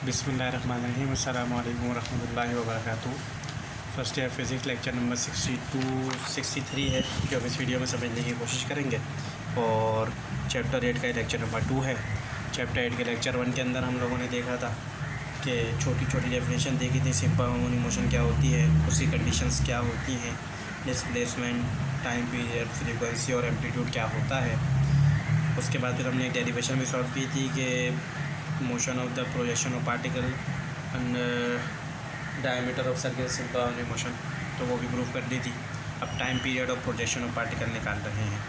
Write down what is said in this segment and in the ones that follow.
बिस्मिल्लाहिर्रहमानिर्रहीम अस्सलामु अलैकुम वरहमतुल्लाहि वबरकातुहू। First year physics lecture number 63 है जो हम इस वीडियो में समझने की कोशिश करेंगे। और चैप्टर 8 का लेक्चर नंबर 2 है। चैप्टर 8 के लेक्चर 1 के अंदर हम लोगों ने देखा था कि छोटी छोटी डेफिनेशन देखी थी। सिंपल हार्मोनिक मोशन क्या होती है, उसकी कंडीशंस क्या होती हैं, डिस्प्लेसमेंट, टाइम पीरियड, फ्रीक्वेंसी और एम्पलीट्यूड क्या होता है। उसके बाद फिर हमने एक डेरिवेशन भी सॉल्व की थी कि motion of the projection of particle and diameter of circle simple harmonic motion, तो वो भी प्रूव कर दी थी। अब time period of projection of particle निकाल रहे हैं।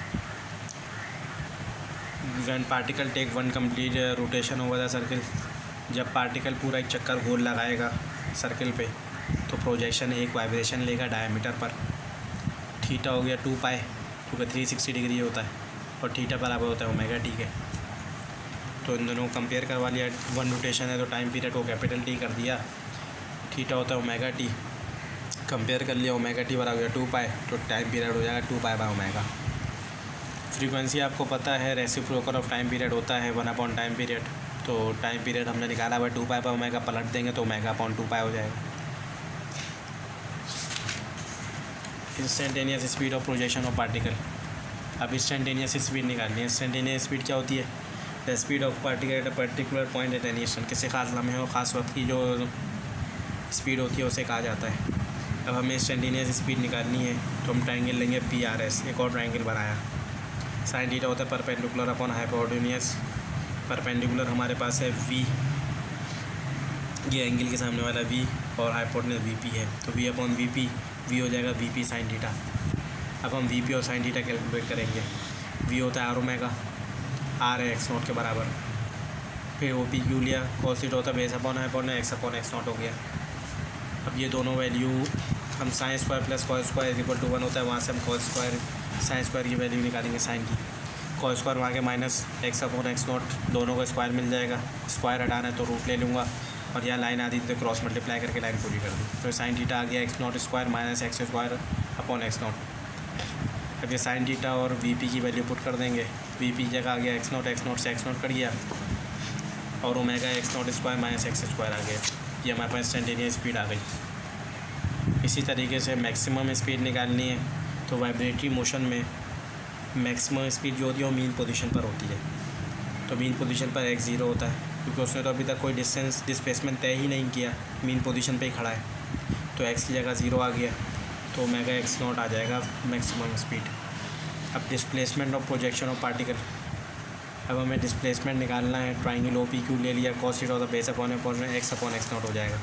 When particle take one complete rotation over the circle, जब पार्टिकल पूरा एक चक्कर गोल लगाएगा सर्किल पे तो प्रोजेक्शन एक वाइब्रेशन लेगा डायमीटर पर। थीटा हो गया 2 पाई, क्योंकि 360 डिग्री होता है और थीटा बराबर होता है ओमेगा टी के। तो इन दोनों को कंपेयर करवा लिया। वन रोटेशन है तो टाइम पीरियड को कैपिटल टी कर दिया, थीटा होता है ओमेगा टी, कंपेयर कर लिया, ओमेगा टी बराबर हो गया 2 पाई, तो टाइम पीरियड हो जाएगा 2 पाई बाय ओमेगा। फ्रीक्वेंसी आपको पता है रेसिप्रोकल ऑफ टाइम पीरियड होता है 1/टाइम पीरियड। तो टाइम पीरियड हमने निकाला हुआ 2 पाई बाय ओमेगा, पलट देंगे तो ओमेगा/2 पाई हो जाएगा। Instantaneous speed of projection of particle. अब इंस्टेंटेनियस स्पीड निकालनी है। इंस्टेंटेनियस स्पीड क्या होती है? The speed of particle at a particular point at any instant. किसी खास लम्हे और ख़ास वक्त की जो स्पीड होती है उसे कहा जाता है। अब हमें इंस्टेंटेनियस स्पीड निकालनी है तो हम ट्रायंगल लेंगे PRS। एक और ट्रायंगल बनाया। साइन थीटा होता है परपेंडिकुलर अपॉन हाइपोटेन्यूज। परपेंडिकुलर हमारे पास है V, ये एंगल के सामने वाला V, और हाइपोटेन्यूज VP है, तो V अपॉन VP, V हो जाएगा VP साइन थीटा। अब हम VP और साइन थीटा कैलकुलेट करेंगे। V होता है R ओमेगा, R है x0 के बराबर, फिर OP क्यू लिया, cos थीटा होता है base upon hypotenuse, x upon x0 हो गया। अब ये दोनों वैल्यू हम sine square plus cos square equal to 1 होता है, वहाँ से हम कॉस स्क्वायर साइन स्क्वायर की वैल्यू निकालेंगे साइन की। कॉस स्क्वायर वहाँ के माइनस x अपॉन x0, दोनों को स्क्वायर मिल जाएगा। स्क्वायर हटाना है तो रूट ले लूँगा और यहाँ लाइन आती तो क्रॉस मल्टीप्लाई करके लाइन पूरी कर दूँ। तो साइन थीटा आ गया x0 square minus x square upon x0। अब ये साइन थीटा और VP की वैल्यू पुट कर देंगे। VP जगह आ गया x0 से x0 कट गया और omega x0 square minus x square आ गया। ये हमारे पास इंस्टेंटेनियस स्पीड आ गई। इसी तरीके से मैक्सिमम स्पीड निकालनी है तो वाइब्रेटरी मोशन में मैक्सिमम स्पीड जो होती है वो मीन पोजीशन पर होती है। तो मीन पोजीशन पर x0 होता है, क्योंकि उसने तो अभी तक कोई डिस्प्लेसमेंट तय ही नहीं किया, मीन पोजीशन पे ही खड़ा है, तो x की जगह 0 आ गया, तो ओमेगा x0 आ जाएगा मैक्सिमम स्पीड। अब displacement of projection of particle. अब हमें डिस्प्लेसमेंट निकालना है। ट्राइंगल OPQ ले लिया, cos थीटा होता है base upon x upon x0 हो जाएगा।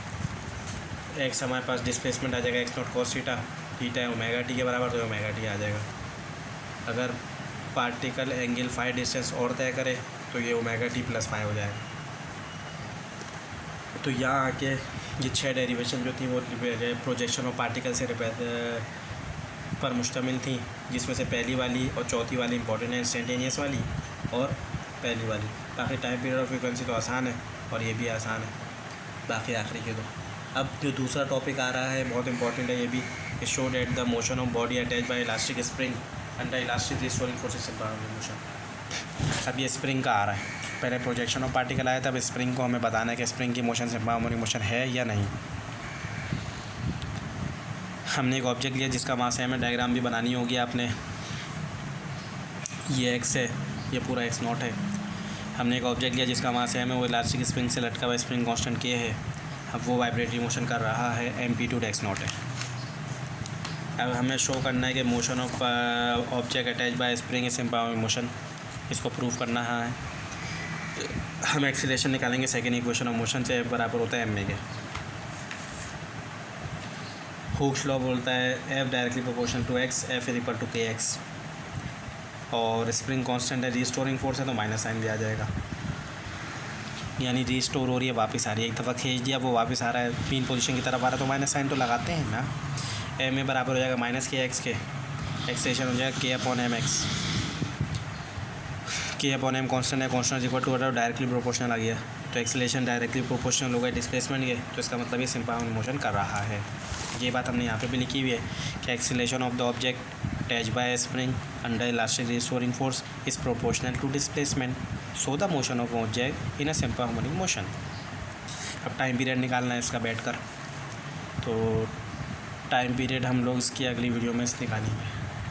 x हमारे पास डिस्प्लेसमेंट आ जाएगा x0 cos थीटा, थीटा है ओमेगा टी के बराबर, तो ओमेगा टी आ जाएगा। अगर पार्टिकल एंगल फाई डिस्टेंस और तय करे तो ये ओमेगा टी प्लस फाई हो जाएगा। तो यहाँ आके ये 6 डेरिवेशन जो थी वो प्रोजेक्शन ऑफ पार्टिकल से पर मुश्तमिल थी, जिसमें से पहली वाली और चौथी वाली इंपॉर्टेंट है, इंस्टेंटेनियस वाली और पहली वाली। बाकी टाइम पीरियड और फ्रीक्वेंसी तो आसान है और ये भी आसान है, बाकी आखिरी के दो। अब जो दूसरा टॉपिक आ रहा है बहुत इंपॉर्टेंट है, ये भी show that the motion of body attach bye elastic spring under elastic restoring forces motion. अब ये स्प्रिंग का आ रहा है। पहले प्रोजेक्शन ऑफ पार्टिकल आया था, अब स्प्रिंग को हमें बताना है कि स्प्रिंग की मोशन सिंपल हार्मोनिक मोशन है या नहीं। हमने एक ऑब्जेक्ट लिया जिसका मास है, हमें डायग्राम भी बनानी होगी आपने। ये x है, ये पूरा x0 है। हमने एक ऑब्जेक्ट लिया जिसका मास है हमें, वो इलास्टिक स्प्रिंग से लटका हुआ स्प्रिंग कांस्टेंट K है। अब वो वाइब्रेटरी मोशन कर रहा है, एम्पलीट्यूड x0 है। अब हमें शो करना है कि motion of object attach by spring simple harmonic motion, इसको प्रूव करना है। हम एक्सीलरेशन निकालेंगे सेकेंड इक्वेशन ऑफ मोशन से, बराबर होता है ma के। हुक्स लॉ बोलता है F directly proportional to x, F is equal to kx, और स्प्रिंग कांस्टेंट है, रिस्टोरिंग फोर्स है तो माइनस साइन भी आ जाएगा, यानी रिस्टोर हो रही है, वापस आ रही है। एक दफ़ा खींच दिया वो वापस आ रहा है, मीन पोजीशन की तरफ आ रहा है, तो माइनस साइन तो लगाते हैं ना। m में बराबर हो जाएगा माइनस kx के, एक्सेलेरेशन हो जाएगा k upon mx। k upon m constant है, constant equal to directly proportional आ गया, तो एक्सेलेरेशन डायरेक्टली प्रोपोर्शनल होगा डिस्प्लेसमेंट के, तो इसका मतलब ये सिंपल हार्मोनिक मोशन कर रहा है। ये बात हमने यहाँ पे भी लिखी हुई है कि acceleration of the object attach by spring under elastic restoring force is proportional to displacement, so the motion of object in a simple harmonic motion. अब टाइम पीरियड निकालना है इसका बैठकर, तो टाइम पीरियड हम लोग इसकी अगली वीडियो में निकालेंगे।